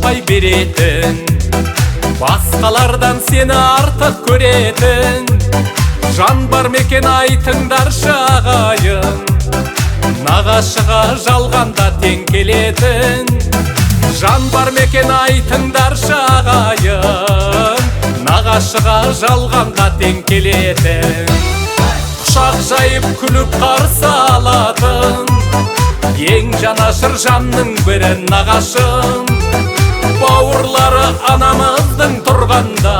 бақпай беретін, басқалардан сені артық көретін. Жан бар мекен айтыңдаршы ағайын, нағашыға жалғанда тең келетін. Жан бар мекен айтыңдаршы ағайын, нағашыға жалғанда тең келетін. Құшақ жайып күліп қарсы алатын, ең жанашыр жанның бірі нағашым. Бауырлары анамыздың тұрғанда,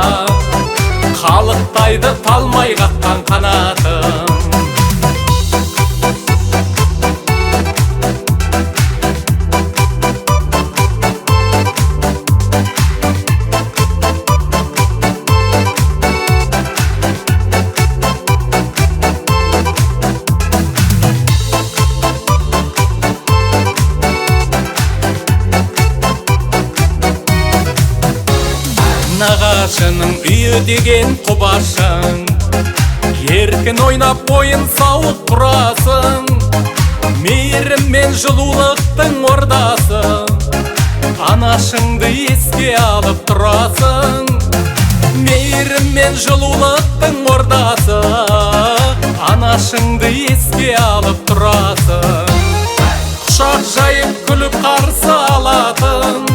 қалықтайды талмай қаққан қанатым. Нағашының үйі деген құбашың, еркін ойнап бойын сауық құрасың. Мейірім мен жылулықтың ордасың, анашыңды еске алып тұрасың. Мейірім мен жылулықтың ордасы, анашыңды еске алып тұрасың. Құшақ жайып күліп қарсы алатын,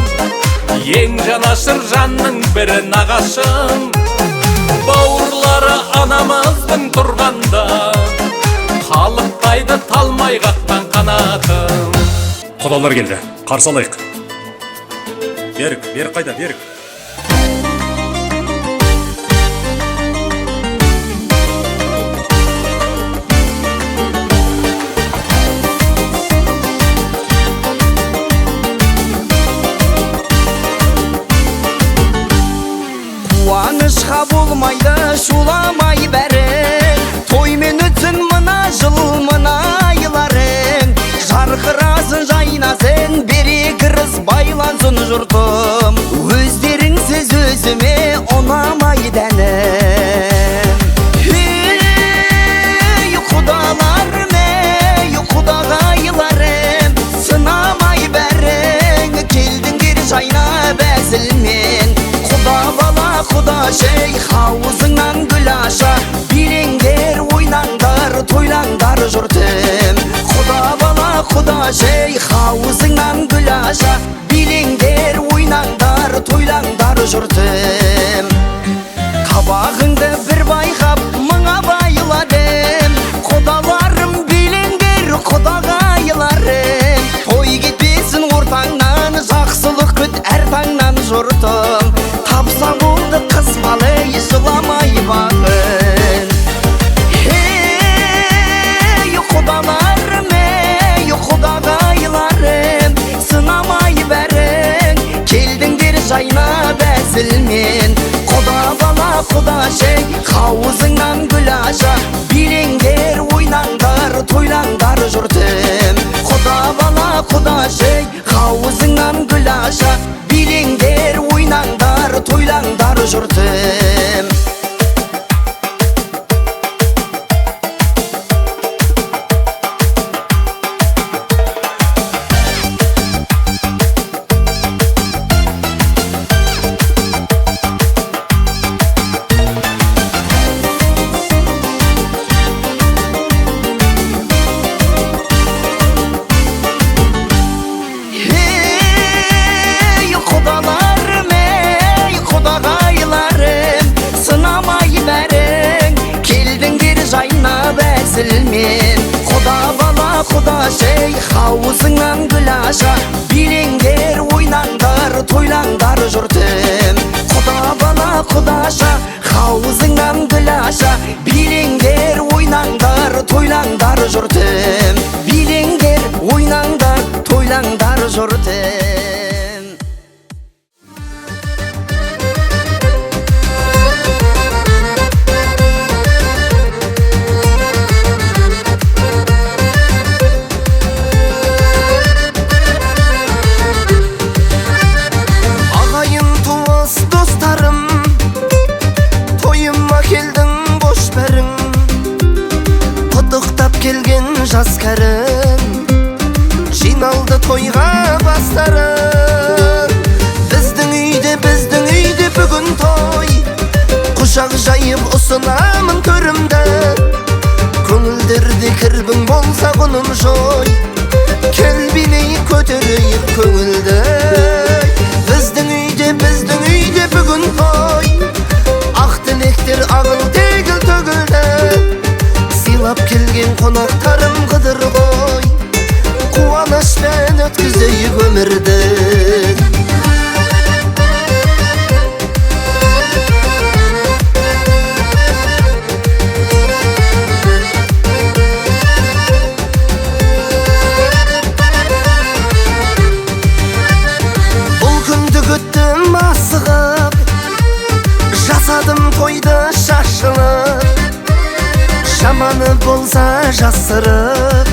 ең жанашыр жанның бірі нағашым. Бауырлары анамыздың тұрғанда, қалықтайды талмай қаққан қанатым. Құдалар келді, қарсы алайық. Берік қайда, берік. Қуанышқа болмайды шуламай бәрі, тоймен өтсін мына жыл мына айларың. Жарқырасын жайнасын берекіріз байлансын жұртым, өздеріңсіз өзіме ұнамайды әнім. Ей құдаларым, ей құдағайларым, сынамай бәрің, келдіңдер жайнап әзілмен. Құда бала құда шейх аузыңнан гүл аша, билеңдер ойнаңдар тойлаңдар жұртым. Құда бала құда шейх аузыңнан гүл аша, билеңдер ойнаңдар тойлаңдар жұртым. Қабағыңды бір байқап мыңа байладым, құдаларым билеңдер құдағайларым. Той кетпесін ортаңнан, жақсылық күт әр таңнан жұртым. Тапса болды қыз балы жыламай бағын. Ей құдаларым, ей құдағайларым, сынамай бәрің, келдіңдер жайнап әзілмен. Құда бала құда шейх аузыңнан гүл аша, билеңдер ойнаңдар тойлаңдар жұртым. Құда бала құда шейх аузыңнан гүл аша, билеңдер ойнаңдар тойлаңдар жұртым. Құда бала құда шейх аузыңнан гүл аша, билеңдер ойнаңдар тойлаңдар жұртым. Құда бала құда шейх аузыңнан гүл аша, билеңдер ойнаңдар тойлаңдар жұртым. Билеңдер ойнаңдар тойлаңдар жұртым. Жас кәрім жиналды тойға бастарым, біз bizдің үйде бүгін той. Құшақ жайып ұсынамын төрімді, көңілдерде кірбің болса құнын жой. Кел билейік көтерейік көңілді, біздің үйде бүгін той. Ақ тілектер ағыл тегіл төгілді, сыйлап келген қонақтарым қыдыр ғой. Қуанышпен өткізейік өмірді. Бұл күнді күттім асығып, жасадым тойды шашылып. Жаманы болса жасырып,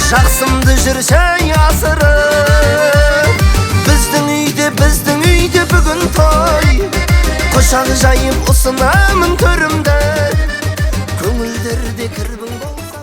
жақсымды жүрсе асырып. Біздің үйде бүгін той. Құшақ жайып ұсынамын төрімді, көңілдерде кірбің болса.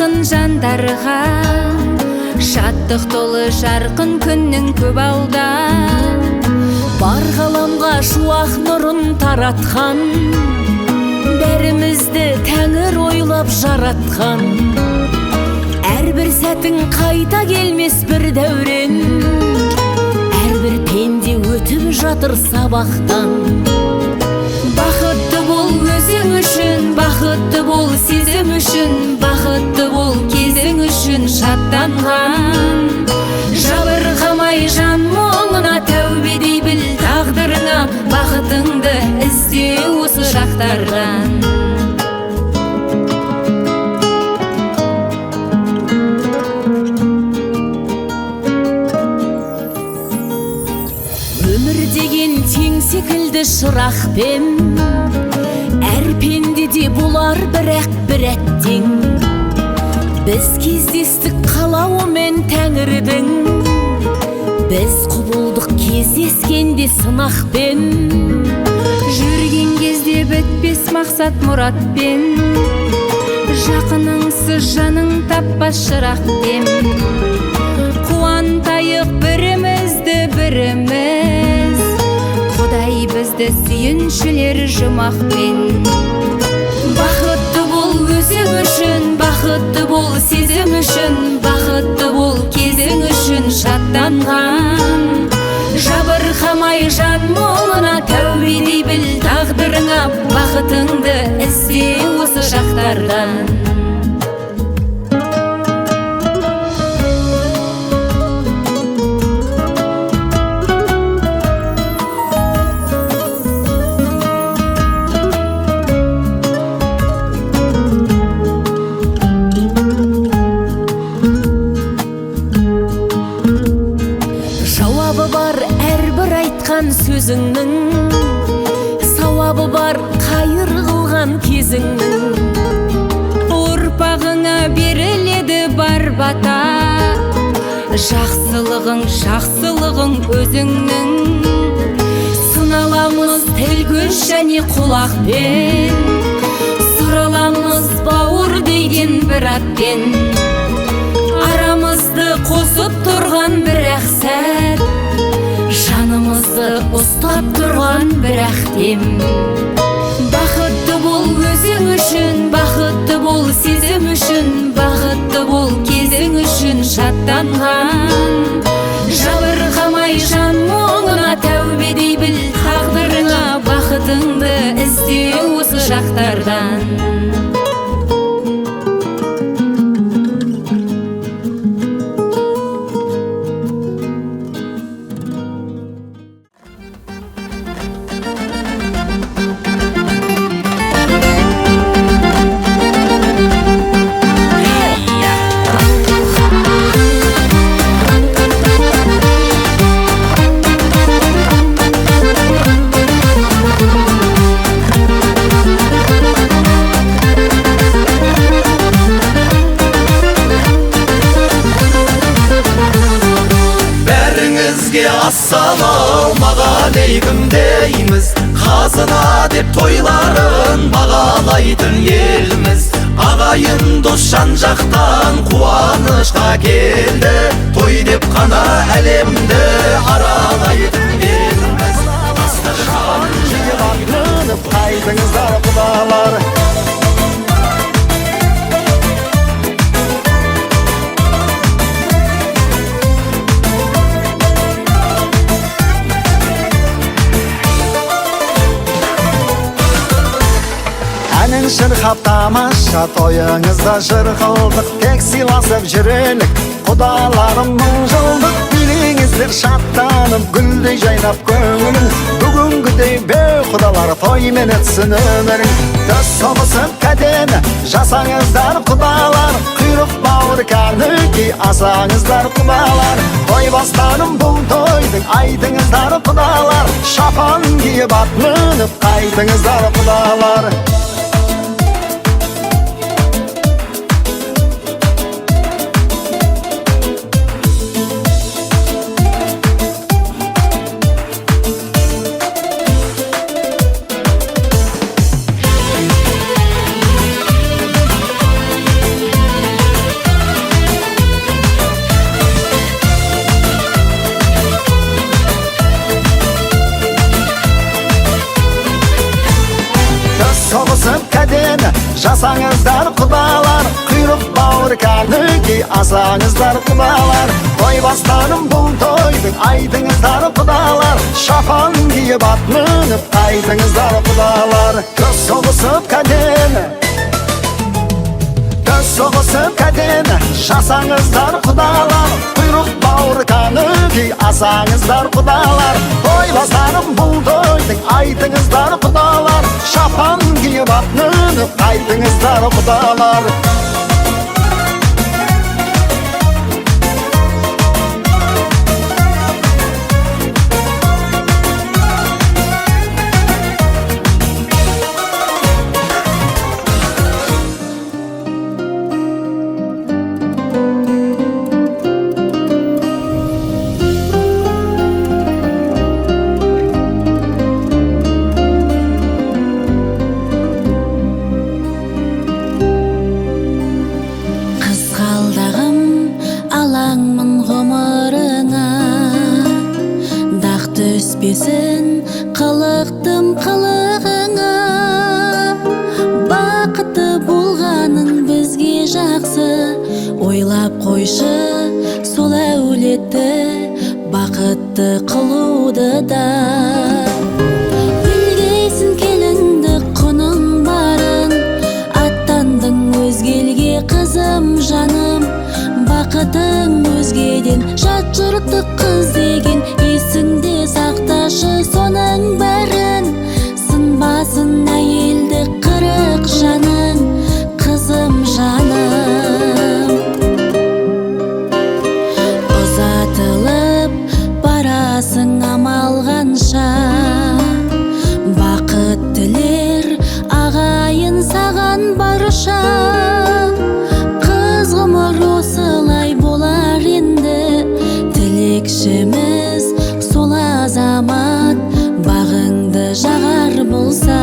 жақын жандарға, шаттық толы жарқын күннің көп алда. Бар ғаламға шуақ нұрын таратқан, бәрімізді тәңір ойлап жаратқан. Әрбір сәтің қайта келмес бір дәурен, әрбір пенде өтіп жатыр сабақтан. Бақытты бол өзің үшін, бақытты бол сезім үшін, бақытты бол кезің үшін шаттанған. Жабырқамай жан мұңына тәубе дей біл тағдырыңа, бақытыңды ізде осы шақтардан. Өмір деген тең секілді шырақпен, әр пендеде болар бір әттең. Біз кездестік қалауымен тәңірдің, біз құбылдық кездескенде сынақпен. Жүрген кезде бітпес мақсат мұратпен, жақыныңсыз жаның таппас шырақпен. Қуантайық бірімізді біріміз, Құдай бізді сүйіншілер жұмақпен. Бақытты бол өзің үшін, бақытты бол сезім үшін, бақытты бол кезің үшін шаттанған. Жабырқамай жан мұңына тәубе дей біл тағдырыңа, бақытыңды ізде осы шақтардан. Сөзіңнің сауабы бар қайыр қылған кезіңнің. Ұрпағыңа беріледі бар бата, жақсылығың өзіңнің. Сыналамыз тіл көз және құлақпен, сұраламыз бауыр деген бір атпен. Арамызды қосып тұрған бір сәт, жанымызды ұстап тұрған бір дем. Бақытты бол өзің үшін, бақытты бол сезім үшін, бақытты бол кезің үшін шаттанған. Жабырқамай жан мұңына тәубе дей біл тағдырыңа, бақытыңды ізде осы шақтардан. Ассалаумағалейкум дейміз, қазына деп тойларын бағалайтын елміз. Ағайын дос жан-жақтан қуанышқа келді, той деп қана әлемді аралайтын елміз. Дастархан жиылып қайтыңыздар құдалар. Әнін шырқап тамаша тойыңызда жыр қылдық, тек сыйласып жүрелік, құдаларым мың жылдық. Билеңіздер шаттанып, гүлдей жайнап көңілін, бүгінгідей бей құдалар тоймен өтсін өмірің. Төс соғысып кәдені жасаңыздар құдалар, құйрық бауыр кәніки асаңыздар құдалар. Той бастарым бұл тойдың айтыңыздар құдалар, шапан киіп ат мініп қайтыңыздар құдалар. бауыр кәніге асаңыздар құдалар. Тойбастарым бұл тойдың айтыңыздар құдалар. Шапан киіп ат мініп қайтыңыздар құдалар. Көз соғысып кәдені, көз соғысып кәдені жасаңыздар құдалар. Құйрық бауыр кәніге асаңыздар құдалар. Тойбастарым бұл тойдың айтыңыздар құдалар. Шапан киіп ат мініп қайтыңыздар құдалар. Қылықтым қылығыңа, бақытты болғаның бізге жақсы. Ойлап қойшы сол әулетті, бақытты қылуды да. Білгейсің келінді құның барын, аттандың өзгелге қызым жаным. Бақытың өзгеден жат жұрттық қыз деген, есіңде сақташы соның бәрін. Сынбасын әйелді қырық жаның, қызым жаным. Ұзатылып барасың амал қанша, бақыт тілер ағайын саған барша. Қыз ғұмыр осылай болар енді, тілекшіміз сол азамат бағыңды жағар болса.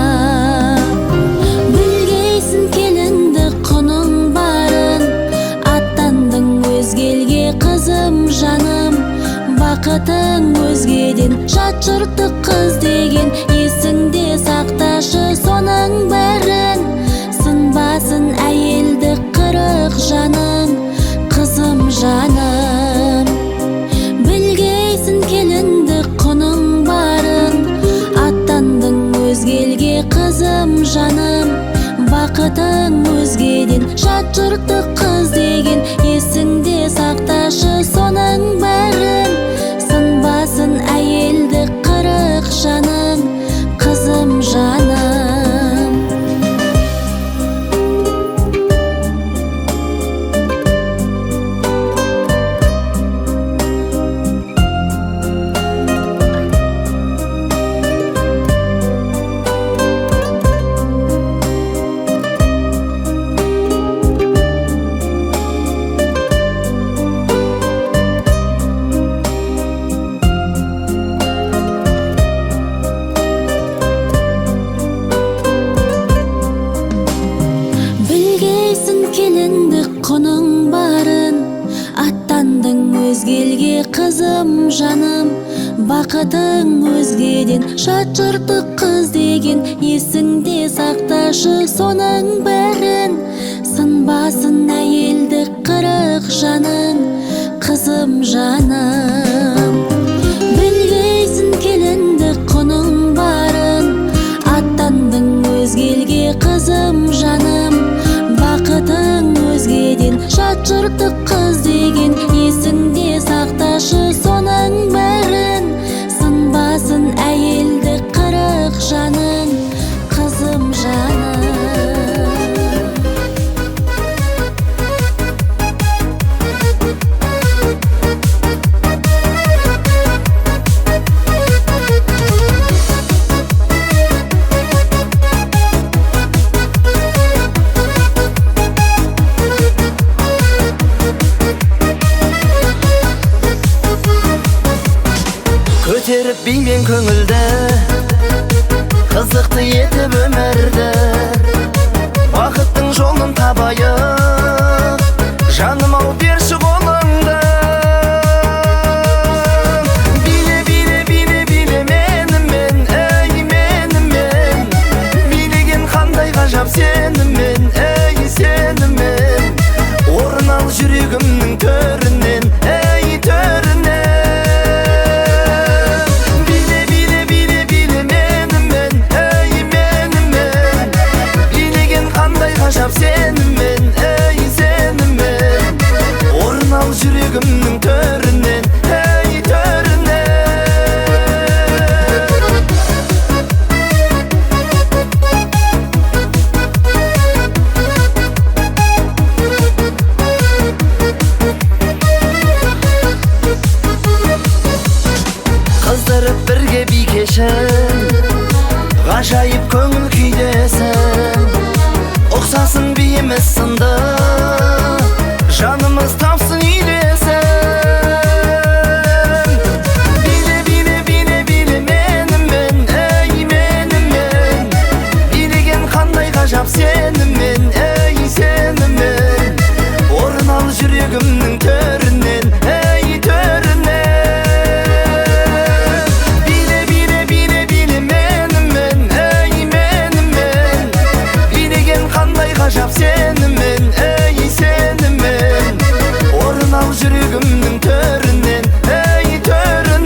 Білгейсің келінді құның барын, аттандың өзгелге қызым жаным. Бақытың өзгеден жат жұрттық қыз деген, есіңде сақташы соның бәрін. Сынбасын әйелді қырық жаның, қызым жаным. Білгейсің келінді құның барын, аттандың өзгелге қызым жаным. Бақытың өзгеден жат жұрттық қыз деген, есіңде сақташы соның бәрін. Сынбасын әйелді қырық жаның, қызым жаным. Құның барын, аттандың өзгелге қызым жаным. Бақытың өзгеден жат жұрттық қыз деген, есіңде сақташы соның бәрін. Сынбасын әйелді қырық жаның, қызым жаным. Білгейсің келінді құның барын, аттандың өзгелге қызым жаным. Бақытың өзгеден жат жұрттық қыз деген, есіңде сақташы соның бәрін. Сынбасын әйелді қырық жаның, қызым жаным. Көтеріп беймен көңілді, қызықты етіп өмірді. Бақыттың жолын табайық, жаным ау берші қолыңды. Биле, биле, биле, биле менімен, ей менімен. Билеген қандай ғажап сенімен, ей сенімен. Орын Аздырып бірге би кешін Ғажайып көңіл күйдесін Ұқсасын биіміз сынды Жанымыз тапсын үйлесін Биле, биле, биле, биле менімен Ей менімен Билеген қандай ғажап сенімен Ей сенімен Орын ал жүрегімнің төрінен Ей төрінен Биле, биле, биле, биле менімен Ей менімен Билеген қандай ғажап сенімен Ей сенімен Орын ал жүрегімнің төрінен Ей төрінен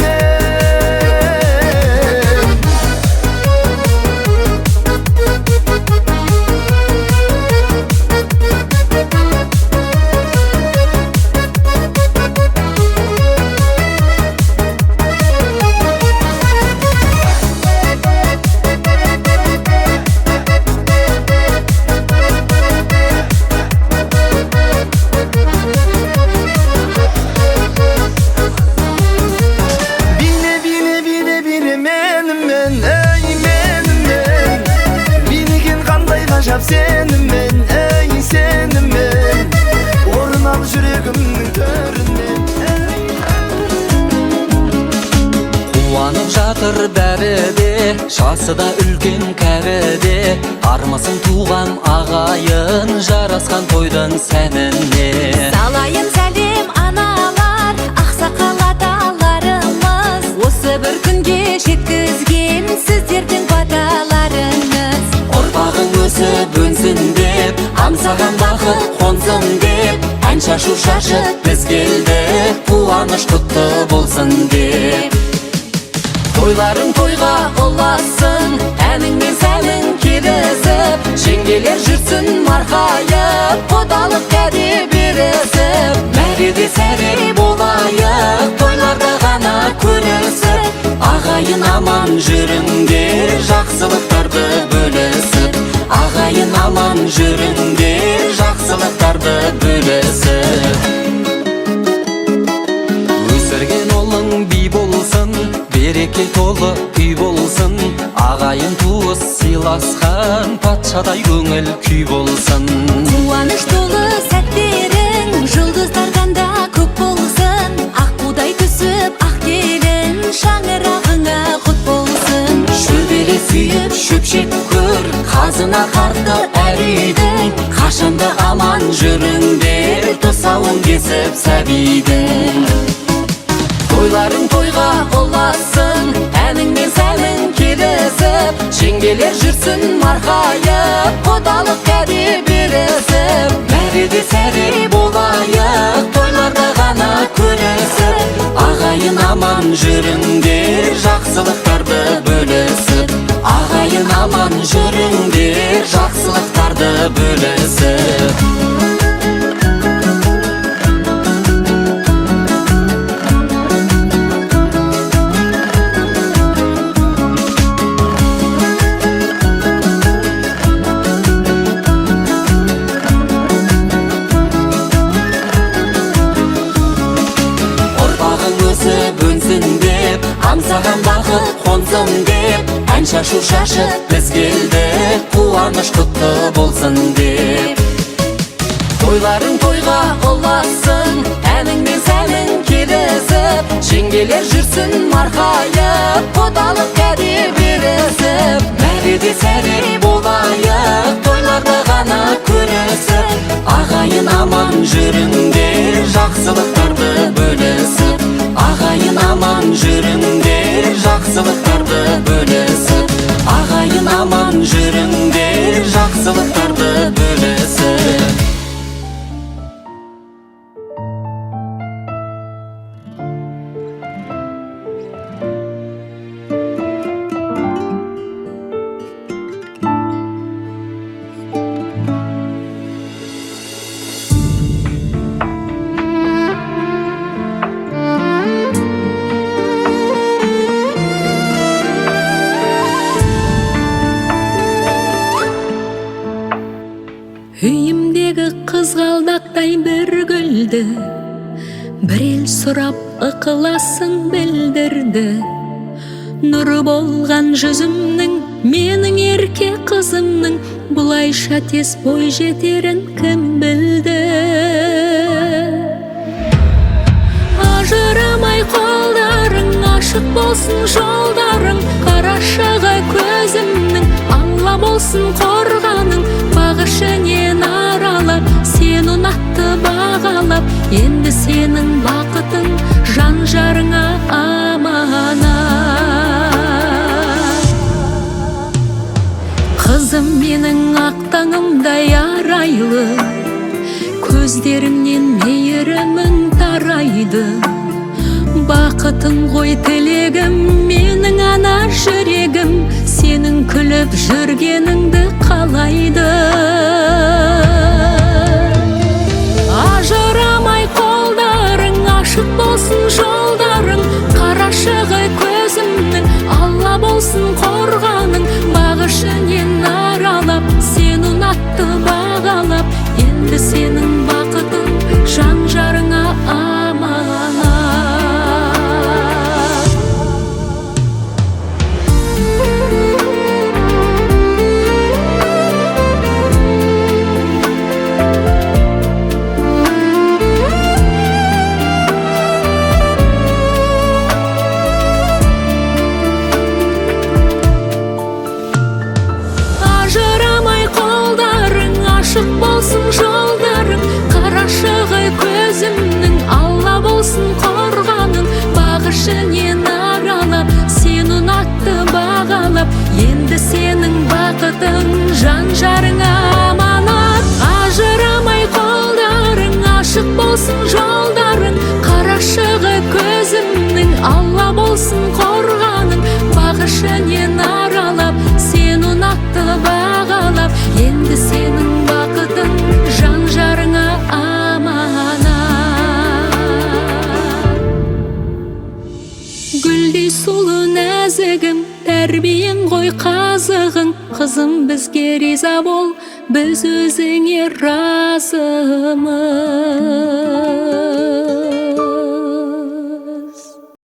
Bile, bile, bile, bile menimmen Ey menimmen Bilegen qanday ғажап сенімен Ей сенімен Орын ал жүрегімнің төрінен Қуанып жатыр бәрі де, жасы да үлкен кәрі де, армысың туған ағайын, жарасқан тойдың сәніне. Салайын сәлем аналар, ақсақал аталарымыз, осы бір күнге жеткізген сіздердің баталарыңыз. Ұрпағың өсіп өнсін деп, аңсаған бақыт қонсын деп, ән шашу шашып біз келдік, қуаныш құтты болсын деп. Тойларың тойға ұласын, әніңмен сәнің келісіп, жеңгелер жүрсін марқайып, құдалық кәде берісіп. Мәреде сәре болайық, тойларда ғана көрісіп, ағайын аман жүріңдер, жақсылықтарды бөлісіп. Ағайын аман жүріңдер, жақсылықтарды бөлісіп. Өсірген ұлың би болсын, береке толы үй болсын, ағайын туыс сыйласқан патшадай көңіл күй болсын. Қуаныш толы сәттерің жұлдыздардан да көп болсын, ақ будай түсіп ақ келін шаңырағыңа құт болсын. Шөбере сүйіп шөпшек көр, қазына қарты әр үйдің, қашанда аман жүріңдер, тұсауын кесіп сәбидің. Тойларың тойға ұласын, әніңмен сәнің келісіп, жеңгелер жүрсін марқайып, құдалық кәде берісіп. Мәреде сәре болайық, тойларда ғана көрісіп, ағайын аман жүріңдер, жақсылықтарды бөлісіп. Ағайын аман жүріңдер, жақсылықтарды бөлісіп. Аңсаған бақыт қонсын деп, ән шашу шашып біз келдік, қуаныш құтты болсын деп. Тойларың тойға ұласын, әніңмен сәнің келісіп, жеңгелер жүрсін марқайып, құдалық кәде берісіп. Мәреде сәре болайық, тойларда ғана көрісіп, ағайын аман жүріңдер, жақсылықтарды бөлісіп. Ағайын аман жүріңдер, жақсылықтарды бөлісіп. Ағайын аман жүріңдер, жақсылықтарды бөлісіп. Үйімдегі қызғалдақтай бір гүлді бір ел сұрап ықыласын білдірді. нұры болған жүзімнің, менің ерке қызымның бұлайша тез бой жетерін кім білді? Ажырамай қолдарың, ашық болсын жолдарың, қарашығы көзімнің, алла болсын қорғаның. Бағышынен аралап, сен ұнатты бағалап, енді сенің бақытың жан жарыңа аманат. Қызым менің ақ таңымдай арайлы, көздеріңнен мейірімің тарайды. Бақытың ғой тілегім, менің ана жүрегім, сенің күліп жүргеніңді қалайды. Ажырамай қолдарың, ашық болсын жолдарың, қарашығы көзімнің, алла болсын қорғаның. Бағышынен аралап, сен ұнатты бағалап, енді сенің бақытың жан жарыңа аманат. Ашық болсын жолдарың, қарашығы көзімнің, алла болсын қорғаның. Бағышынен аралап, сен ұнатты бағалап, енді сенің бақытың жан жарыңа аманат. Ажырамай қолдарың, ашық болсын жолдарың, қарашығы көзімнің, алла болсын қорғаның. Бағышынен аралап, сен ұнатты бағалап, енді сенің бақытың жан жарыңа аманат. Гүлдей сұлу нәзігім, тәрбиең ғой қазығың. Қызым бізге риза бол, біз өзіңе разымыз.